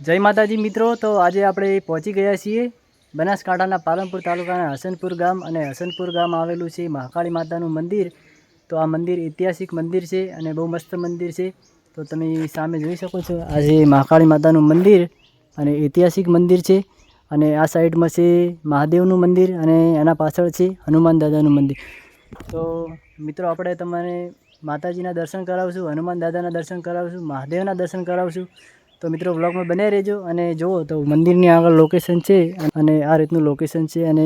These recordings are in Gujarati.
જય માતાજી મિત્રો। તો આજે આપણે પહોંચી ગયા છીએ બનાસકાંઠાના પાલનપુર તાલુકાના હસનપુર ગામ અને હસનપુર ગામ આવેલું છે મહાકાળી માતાનું મંદિર। તો આ મંદિર ઐતિહાસિક મંદિર છે અને બહુ મસ્ત મંદિર છે। તો તમે સામે જોઈ શકો છો આજે મહાકાળી માતાનું મંદિર અને ઐતિહાસિક મંદિર છે। અને આ સાઈડમાં છે મહાદેવનું મંદિર અને એના પાછળ છે હનુમાન દાદાનું મંદિર। તો મિત્રો આપણે તમને માતાજીના દર્શન કરાવશું, હનુમાન દાદાના દર્શન કરાવશું, મહાદેવના દર્શન કરાવશું। તો મિત્રો વ્લોગમાં બને રહેજો અને જુઓ તો મંદિરની આગળ લોકેશન છે અને આ રીતનું લોકેશન છે અને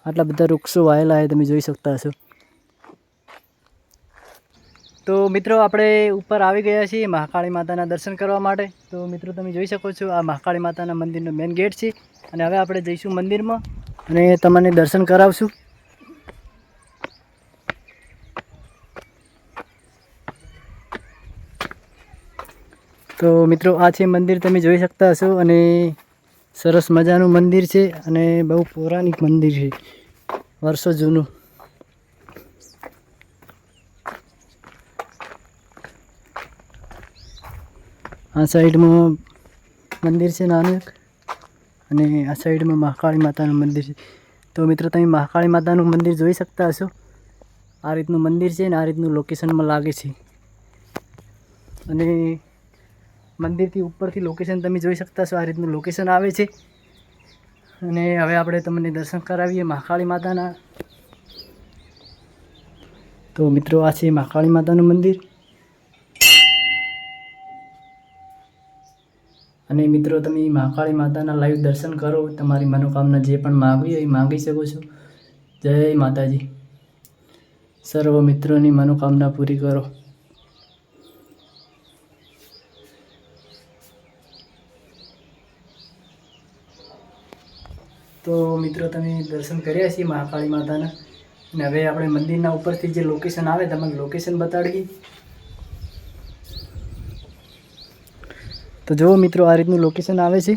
આટલા બધા વૃક્ષો વાયેલા છે, તમે જોઈ શકતા હશો। તો મિત્રો આપણે ઉપર આવી ગયા છીએ મહાકાળી માતાના દર્શન કરવા માટે। તો મિત્રો તમે જોઈ શકો છો આ મહાકાળી માતાના મંદિરનો મેઇન ગેટ છે અને હવે આપણે જઈશું મંદિરમાં અને તમને દર્શન કરાવશું। તો મિત્રો આ છે મંદિર, તમે જોઈ શકતા હશો અને સરસ મજાનું મંદિર છે અને બહુ પૌરાણિક મંદિર છે, વર્ષો જૂનું। આ સાઈડમાં મંદિર છે નાનું અને આ સાઈડમાં મહાકાળી માતાનું મંદિર છે। તો મિત્રો તમે મહાકાળી માતાનું મંદિર જોઈ શકતા હશો, આ રીતનું મંદિર છે ને આ રીતનું લોકેશનમાં લાગે છે અને મંદિરથી ઉપરથી લોકેશન તમે જોઈ શકતા છો, આ રીતનું લોકેશન આવે છે। અને હવે આપણે તમને દર્શન કરાવીએ મહાકાળી માતાના। તો મિત્રો આ છે મહાકાળી માતાનું મંદિર અને મિત્રો તમે મહાકાળી માતાના લાઈવ દર્શન કરો, તમારી મનોકામના જે પણ માગવી હોય એ માગી શકો છો। જય માતાજી, સર્વ મિત્રોની મનોકામના પૂરી કરો। તો મિત્રો તમે દર્શન કર્યા છીએ મહાકાળી માતાના અને હવે આપણે મંદિરના ઉપરથી જે લોકેશન આવે તમને લોકેશન બતાડીએ। તો જુઓ મિત્રો આ રીતનું લોકેશન આવે છે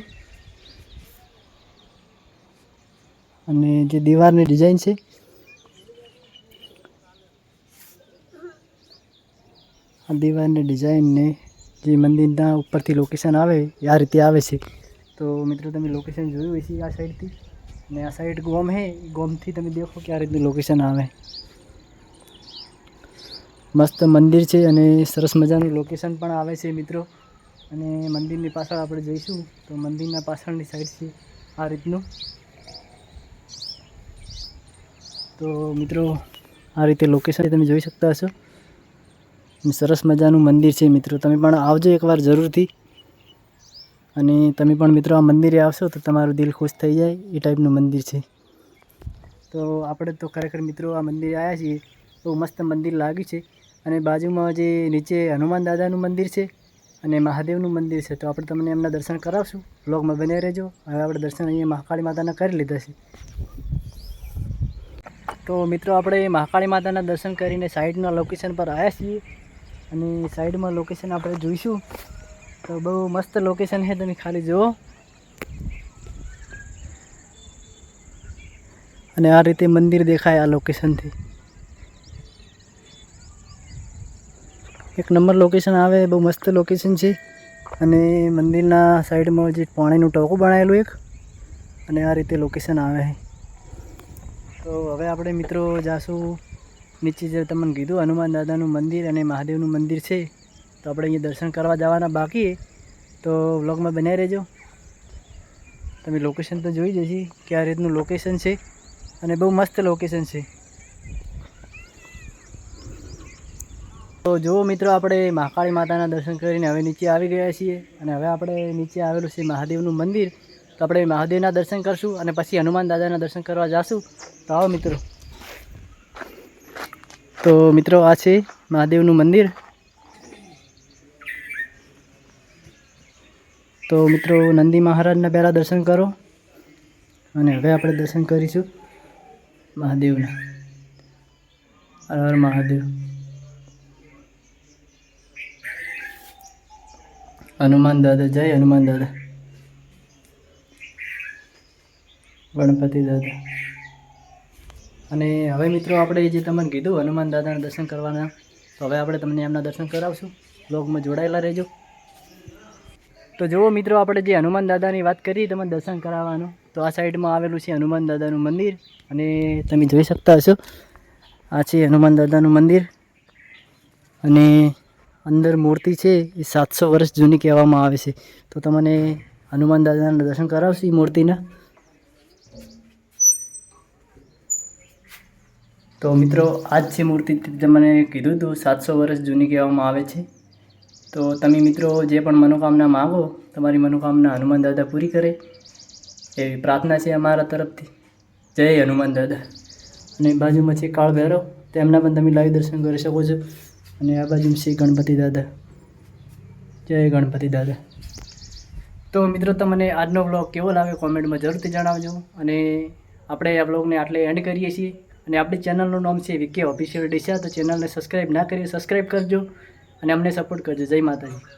અને જે દીવારની ડિઝાઇન છે આ દીવારની ડિઝાઇનને જે મંદિરના ઉપરથી લોકેશન આવે એ આ રીતે આવે છે। તો મિત્રો તમે લોકેશન જોયું હશે આ સાઈડથી અને આ સાઈડ ગોમ હે, ગોમથી તમે દેખો કે આ રીતનું લોકેશન આવે, મસ્ત મંદિર છે અને સરસ મજાનું લોકેશન પણ આવે છે મિત્રો। અને મંદિરની પાછળ આપણે જઈશું તો મંદિરના પાછળની સાઈડ છે આ રીતનું। તો મિત્રો આ રીતે લોકેશન તમે જોઈ શકતા હશો, સરસ મજાનું મંદિર છે મિત્રો। તમે પણ આવજો એકવાર જરૂરથી અને તમે પણ મિત્રો આ મંદિરે આવશો તો તમારું દિલ ખુશ થઈ જાય એ ટાઈપનું મંદિર છે। તો આપણે તો ખરેખર મિત્રો આ મંદિરે આવ્યા છીએ, બહુ મસ્ત મંદિર લાગ્યું છે અને બાજુમાં જે નીચે હનુમાન દાદાનું મંદિર છે અને મહાદેવનું મંદિર છે। તો આપણે તમને એમના દર્શન કરાવશું, વ્લોગમાં બને રહેજો। હવે આપણે દર્શન અહીંયા મહાકાળી માતાના કરી લીધા છે। તો મિત્રો આપણે મહાકાળી માતાના દર્શન કરીને સાઈડના લોકેશન પર આવ્યા છીએ અને સાઈડમાં લોકેશન આપણે જોઈશું તો બહુ મસ્ત લોકેશન છે, તમે ખાલી જુઓ। અને આ રીતે મંદિર દેખાય આ લોકેશનથી, એક નંબર લોકેશન આવે, બહુ મસ્ત લોકેશન છે। અને મંદિરના સાઈડમાં જે પાણીનું ટાંકું બનાવેલું એક અને આ રીતે લોકેશન આવે છે। તો હવે આપણે મિત્રો જાશું નીચે, જે તમને કીધું હનુમાન દાદાનું મંદિર અને મહાદેવનું મંદિર છે, તો આપણે અહીંયા દર્શન કરવા જવાના બાકી, તો વ્લોગમાં બનાવી રહેજો। તમે લોકેશન તો જોઈ જશે કે આ રીતનું લોકેશન છે અને બહુ મસ્ત લોકેશન છે। તો જુઓ મિત્રો આપણે મહાકાળી માતાના દર્શન કરીને હવે નીચે આવી ગયા છીએ અને હવે આપણે નીચે આવેલું છે મહાદેવનું મંદિર, તો આપણે મહાદેવના દર્શન કરશું અને પછી હનુમાન દાદાના દર્શન કરવા જાશું। તો આવો મિત્રો। તો મિત્રો આ છે મહાદેવનું મંદિર। તો મિત્રો નંદી મહારાજના પહેલાં દર્શન કરો અને હવે આપણે દર્શન કરીશું મહાદેવના। હર હર મહાદેવ। હનુમાન દાદા, જય હનુમાન દાદા, ગણપતિ દાદા। અને હવે મિત્રો આપણે જે તમને કીધું હનુમાન દાદાના દર્શન કરવાના, તો હવે આપણે તમને એમના દર્શન કરાવશું, બ્લોગમાં જોડાયેલા રહેજો। તો જુઓ મિત્રો, આપણે જે હનુમાન દાદાની વાત કરી તમે દર્શન કરાવવાનું, તો આ સાઈડમાં આવેલું છે હનુમાન દાદાનું મંદિર અને તમે જોઈ શકતા હશો આ છે હનુમાન દાદાનું મંદિર અને અંદર મૂર્તિ છે એ 700 વર્ષ જૂની કહેવામાં આવે છે. તો તમને હનુમાન દાદાના દર્શન કરાવશે એ મૂર્તિના. તો મિત્રો આ જ છે મૂર્તિ, તમને કીધું હતું 700 વર્ષ જૂની કહેવામાં આવે છે. તો તમે મિત્રો જે પણ મનોકામના માગો તમારી મનોકામના હનુમાન દાદા પૂરી કરે એવી પ્રાર્થના છે અમારા તરફથી. જય હનુમાન દાદા. અને બાજુમાં છે કાળ ભૈરવ, તેમના પણ તમે લાઈવ દર્શન કરી શકો છો. અને આ બાજુ છે ગણપતિ દાદા. જય ગણપતિ દાદા. તો મિત્રો તમને આજનો બ્લોગ કેવો લાગ્યો કોમેન્ટમાં જરૂરથી જણાવજો. અને આપણે આ બ્લોગને આટલે એન્ડ કરીએ છીએ. અને આપણી ચેનલનું નામ છે વિકે ઓફિશિયલ ડીસા. તો ચેનલને સબસ્ક્રાઈબ ના કરી સબસ્ક્રાઈબ કરજો અને અમને સપોર્ટ કરજો. જય માતાજી.